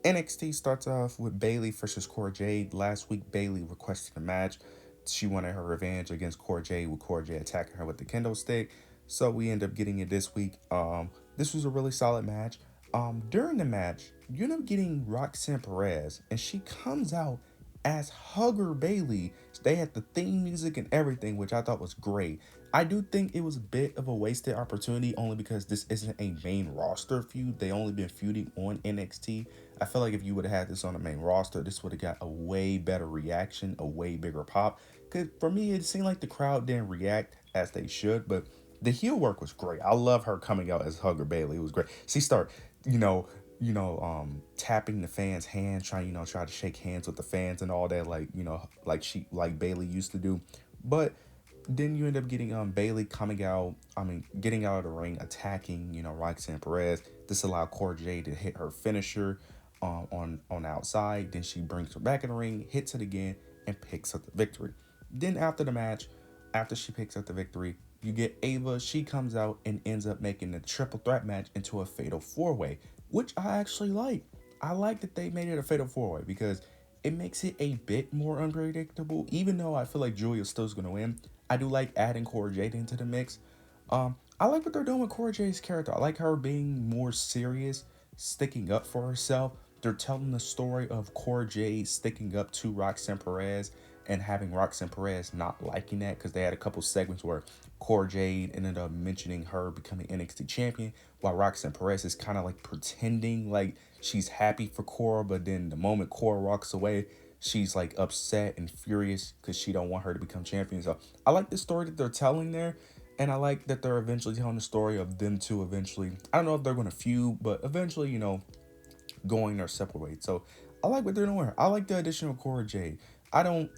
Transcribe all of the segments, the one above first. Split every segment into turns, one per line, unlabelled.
NXT starts off with Bayley versus Cora Jade. Last week, Bayley requested a match. She wanted her revenge against Cora Jade, with Cora Jade attacking her with the kendo stick. So we end up getting it this week. This was a really solid match. During the match, you end up getting Roxanne Perez, and she comes out as Hugger Bayley. They had the theme music and everything, which I thought was great. I do think it was a bit of a wasted opportunity only because this isn't a main roster feud. They only been feuding on NXT. I feel like if you would have had this on the main roster, this would have got a way better reaction, a way bigger pop. Cause for me, it seemed like the crowd didn't react as they should, but the heel work was great. I love her coming out as Hugger Bayley. It was great. She started, you know, tapping the fans' hands, trying, try to shake hands with the fans and all that, like, like Bayley used to do. But then you end up getting Bayley coming out, getting out of the ring, attacking, Roxanne Perez. This allowed Cora Jade to hit her finisher on the outside. Then she brings her back in the ring, hits it again, and picks up the victory. Then after the match, after she picks up the victory, you get Ava. She comes out and ends up making the triple threat match into a fatal four way, which I actually like. I like that they made it a fatal four way because it makes it a bit more unpredictable. Even though I feel like Julia still's gonna win, I do like adding Cora Jade into the mix. I like what they're doing with Cora Jade's character. I like her being more serious, sticking up for herself. They're telling the story of Cora Jade sticking up to Roxanne Perez and having Roxanne Perez not liking that because they had a couple segments where Cora Jade ended up mentioning her becoming NXT champion while Roxanne Perez is kind of like pretending like she's happy for Cora, but then the moment Cora walks away, she's like upset and furious because she don't want her to become champion. So I like the story that they're telling there, and I like that they're eventually telling the story of them two eventually. I don't know if they're going to feud, but eventually, going their separate ways. So I like what they're doing. I like the addition of Cora Jade. I don't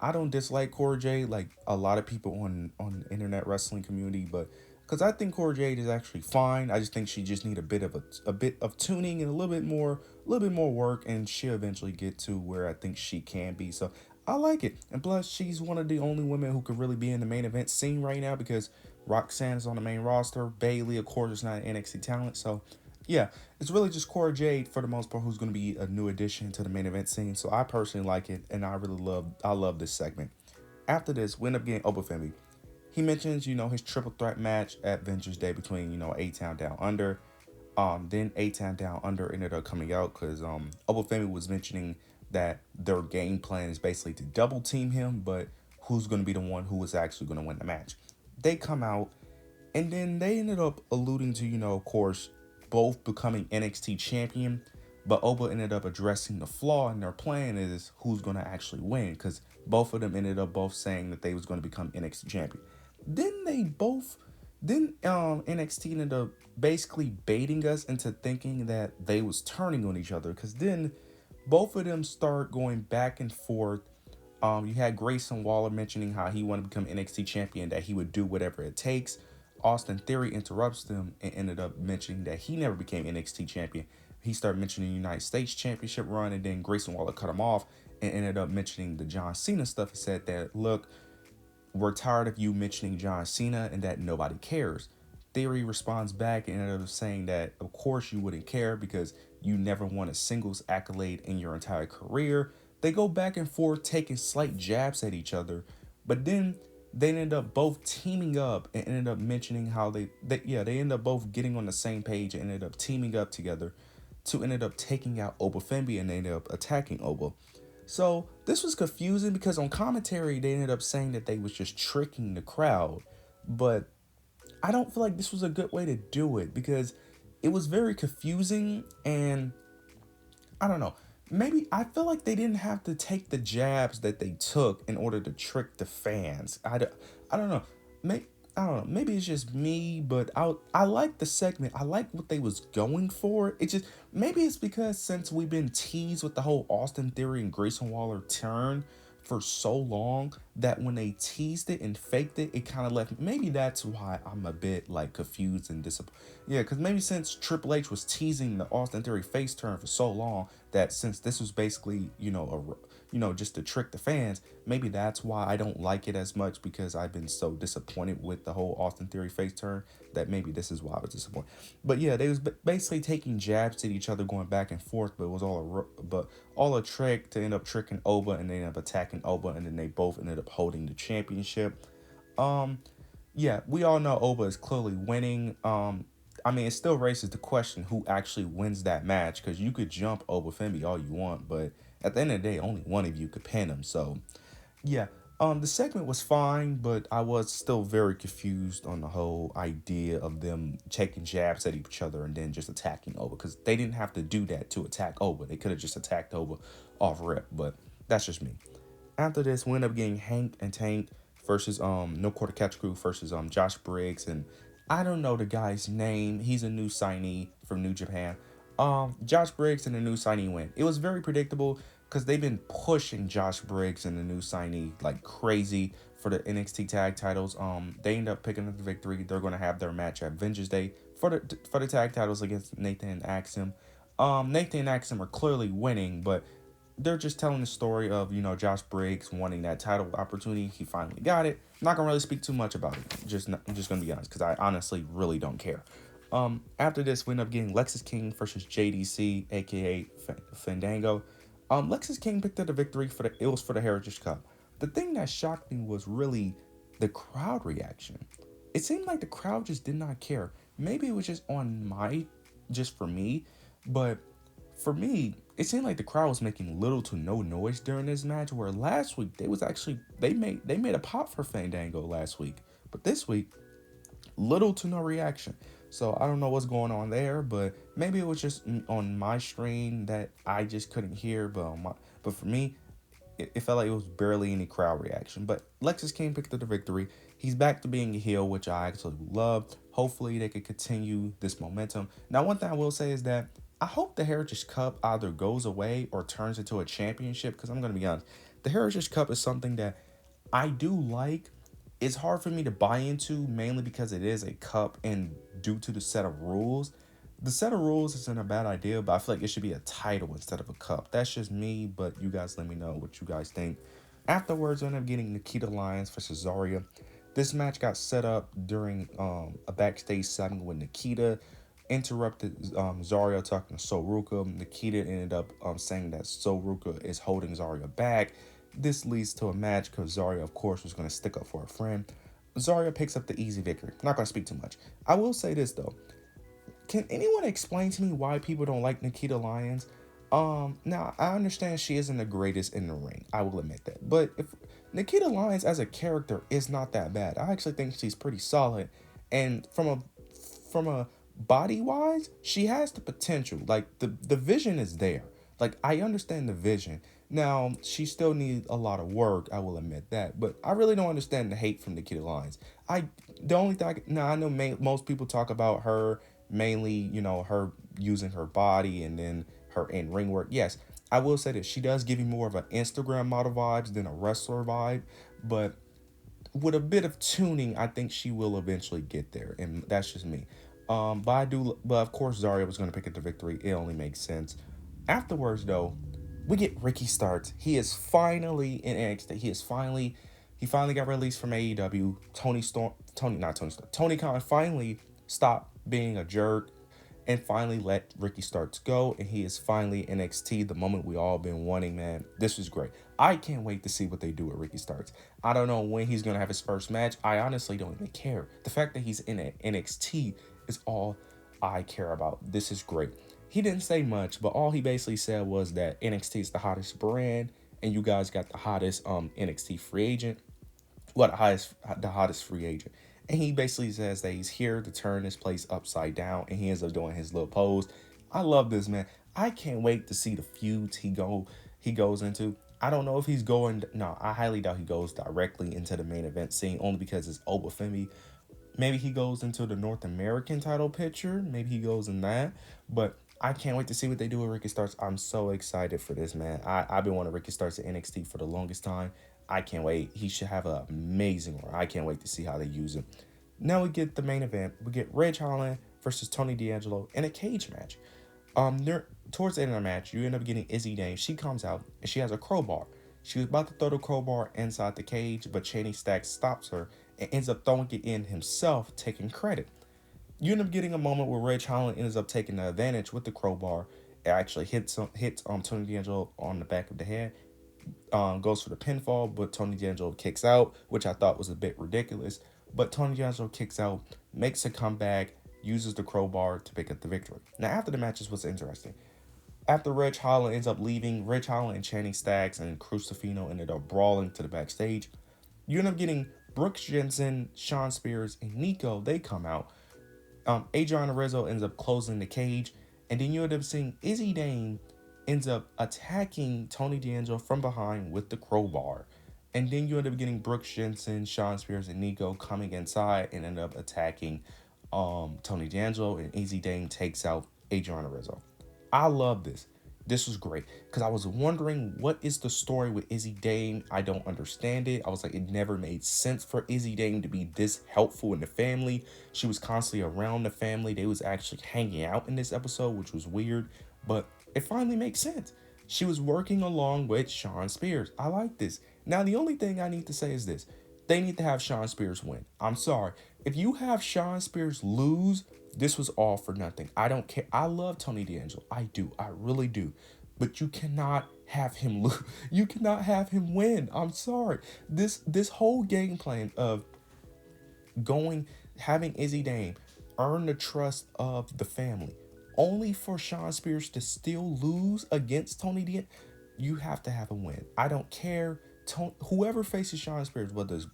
I don't dislike Cora Jade like a lot of people on the internet wrestling community, but because I think Cora Jade is actually fine. I just think she just need a bit of tuning and a little bit more work, and she'll eventually get to where I think she can be. So I like it, and plus she's one of the only women who could really be in the main event scene right now because Roxanne is on the main roster. Bayley, of course, is not an NXT talent, so yeah, it's really just Cora Jade for the most part who's going to be a new addition to the main event scene. So I personally like it, and I love this segment. After this, we end up getting Oba Femi. He mentions, his triple threat match at Vengeance Day between, A Town Down Under. Then A Town Down Under ended up coming out because Oba Femi was mentioning that their game plan is basically to double team him, but who's going to be the one who is actually going to win the match? They come out, and then they ended up alluding to, of course, both becoming NXT champion. But Oba ended up addressing the flaw in their plan is who's going to actually win because both of them ended up both saying that they was going to become NXT champion. Then they both, then NXT ended up basically baiting us into thinking that they was turning on each other because then both of them start going back and forth. You had Grayson Waller mentioning how he wanted to become NXT champion, that he would do whatever it takes. Austin Theory interrupts them and ended up mentioning that he never became NXT champion. He started mentioning the United States Championship run, and then Grayson Waller cut him off and ended up mentioning the John Cena stuff. He said that, look, we're tired of you mentioning John Cena and that nobody cares. Theory responds back and ended up saying that, of course, you wouldn't care because you never won a singles accolade in your entire career. They go back and forth, taking slight jabs at each other, but then they ended up both teaming up and ended up mentioning how they ended up both getting on the same page and ended up teaming up together to ended up taking out Oba Femi, and they ended up attacking Oba. So this was confusing because on commentary they ended up saying that they was just tricking the crowd, but I don't feel like this was a good way to do it because it was very confusing, and I don't know. Maybe I feel like they didn't have to take the jabs that they took in order to trick the fans. I don't know. Maybe, I don't know. Maybe it's just me, but I like the segment. I like what they was going for. It just maybe it's because since we've been teased with the whole Austin Theory and Grayson Waller turn for so long that when they teased it and faked it, it kind of left. Maybe that's why I'm a bit like confused and disappointed. Yeah, because maybe since Triple H was teasing the Austin Theory face turn for so long, that since this was basically just to trick the fans, maybe that's why I don't like it as much, because I've been so disappointed with the whole Austin Theory face turn, that maybe this is why I was disappointed. But yeah, they was basically taking jabs at each other, going back and forth, but it was all a trick to end up tricking Oba, and they ended up attacking Oba, and then they both ended up holding the championship. Um, yeah, we all know Oba is clearly winning. I mean, it still raises the question who actually wins that match, because you could jump Oba Femi all you want, but at the end of the day, only one of you could pin him. So yeah, the segment was fine, but I was still very confused on the whole idea of them taking jabs at each other and then just attacking Oba, because they didn't have to do that to attack Oba. They could have just attacked Oba off rip, but that's just me. After this, we end up getting Hank and Tank versus No Quarter Catch Crew versus Josh Briggs, and I don't know the guy's name. He's a new signee from New Japan. Josh Briggs and the new signee win. It was very predictable, because they've been pushing Josh Briggs and the new signee like crazy for the NXT tag titles. They end up picking up the victory. They're gonna have their match at Vengeance Day for the tag titles against Nathan and Axum. Nathan and Axum are clearly winning, but they're just telling the story of Josh Briggs wanting that title opportunity. He finally got it. I'm not gonna really speak too much about it. I'm just gonna be honest, because I honestly really don't care. After this, we end up getting Lexis King versus JDC, aka Fandango. Lexis King picked up the victory it was for the Heritage Cup. The thing that shocked me was really the crowd reaction. It seemed like the crowd just did not care. Maybe it was just for me, but for me, it seemed like the crowd was making little to no noise during this match. Where last week they made a pop for Fandango last week, but this week little to no reaction. So I don't know what's going on there, but maybe it was just on my screen that I just couldn't hear. But for me, it felt like it was barely any crowd reaction. But Lexis King picked up the victory. He's back to being a heel, which I actually love. Hopefully they could continue this momentum. Now, one thing I will say is that I hope the Heritage Cup either goes away or turns into a championship, because I'm going to be honest, the Heritage Cup is something that I do like. It's hard for me to buy into, mainly because it is a cup, and due to the set of rules. The set of rules isn't a bad idea, but I feel like it should be a title instead of a cup. That's just me, but you guys let me know what you guys think. Afterwards, I ended up getting Nikita Lyons versus Zaria. This match got set up during a backstage segment with Nikita interrupted Zaria talking to Soruka. Nikita ended up saying that Soruka is holding Zaria back. This leads to a match because Zaria, of course, was going to stick up for her friend. Zaria picks up the easy victory. Not going to speak too much. I will say this, though. Can anyone explain to me why people don't like Nikita Lyons? Now I understand she isn't the greatest in the ring. I will admit that. But if Nikita Lyons as a character is not that bad, I actually think she's pretty solid. And from a body wise, she has the potential. Like the vision is there. Like I understand the vision. Now she still needs a lot of work. I will admit that. But I really don't understand the hate from Nikita Lyons. The only thing now I know most people talk about her mainly, her using her body and then her in ring work. Yes, I will say that she does give you more of an Instagram model vibes than a wrestler vibe, but with a bit of tuning, I think she will eventually get there, and that's just me. But of course, Zaria was going to pick up the victory. It only makes sense. Afterwards, though, we get Ricky Starks. He is finally in NXT. He finally got released from AEW. Tony Khan finally stopped being a jerk and finally let Ricky Starks go, and he is finally NXT, the moment we all been wanting, man. This is great. I can't wait to see what they do with Ricky Starks. I don't know when he's gonna have his first match. I honestly don't even care. The fact that he's in NXT is all I care about. This is great. He didn't say much, but all he basically said was that NXT is the hottest brand, and you guys got the hottest NXT free agent. The hottest free agent. And he basically says that he's here to turn this place upside down, and he ends up doing his little pose. I love this, man. I can't wait to see the feuds he goes into. I don't know if he's going. No, I highly doubt he goes directly into the main event scene, only because it's Oba Femi. Maybe he goes into the North American title picture. Maybe he goes in that. But I can't wait to see what they do with Ricky Starks. I'm so excited for this, man. I've been wanting Ricky Starks at NXT for the longest time. I can't wait. He should have an amazing run. I can't wait to see how they use him. Now we get the main event. We get Ridge Holland versus Tony D'Angelo in a cage match. Towards the end of the match, you end up getting Izzy Dame. She comes out and she has a crowbar. She was about to throw the crowbar inside the cage, but Channing Stacks stops her and ends up throwing it in himself, taking credit. You end up getting a moment where Ridge Holland ends up taking the advantage with the crowbar. It actually hits Tony D'Angelo on the back of the head. Goes for the pinfall, but Tony D'Angelo kicks out, which I thought was a bit ridiculous. But Tony D'Angelo kicks out, makes a comeback, uses the crowbar to pick up the victory. Now, after the matches was interesting. After Ridge Holland ends up leaving, Ridge Holland and Channing Stacks and Crucifino ended up brawling to the backstage. You end up getting Brooks Jensen, Shawn Spears, and Nico. They come out. Adrian Rizzo ends up closing the cage. And then you end up seeing Izzy Dame ends up attacking Tony D'Angelo from behind with the crowbar. And then you end up getting Brooks Jensen, Shawn Spears, and Nico coming inside and end up attacking Tony D'Angelo. And Izzy Dame takes out Adrian Rizzo. I love this. This was great because I was wondering what is the story with Izzy Dame. I don't understand it. I was like, it never made sense for Izzy Dame to be this helpful in the family. She was constantly around the family. They was actually hanging out in this episode, which was weird, but it finally makes sense. She was working along with Shawn Spears. I like this. Now, the only thing I need to say is this. They need to have Shawn Spears win. I'm sorry. If you have Shawn Spears lose, this was all for nothing. I don't care. I love Tony D'Angelo. I do. I really do. But you cannot have him lose. You cannot have him win. I'm sorry. This whole game plan of having Izzy Dame earn the trust of the family, only for Shawn Spears to still lose against Tony D'Angelo, you have to have a win. I don't care. Whoever faces Shawn Spears, whether it's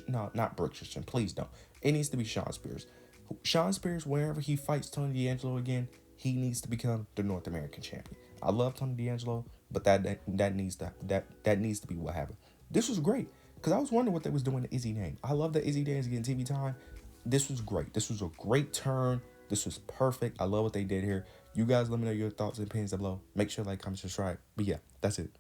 not Brooks Christian, please don't. It needs to be Shawn Spears. Shawn Spears, wherever he fights Tony D'Angelo again, he needs to become the North American champion. I love Tony D'Angelo, but that needs to be what happened. This was great because I was wondering what they was doing to Izzy Dame. I love that Izzy Dame is getting TV time. This was great. This was a great turn. This was perfect. I love what they did here. You guys let me know your thoughts and opinions below. Make sure to like, comment, subscribe. But yeah, that's it.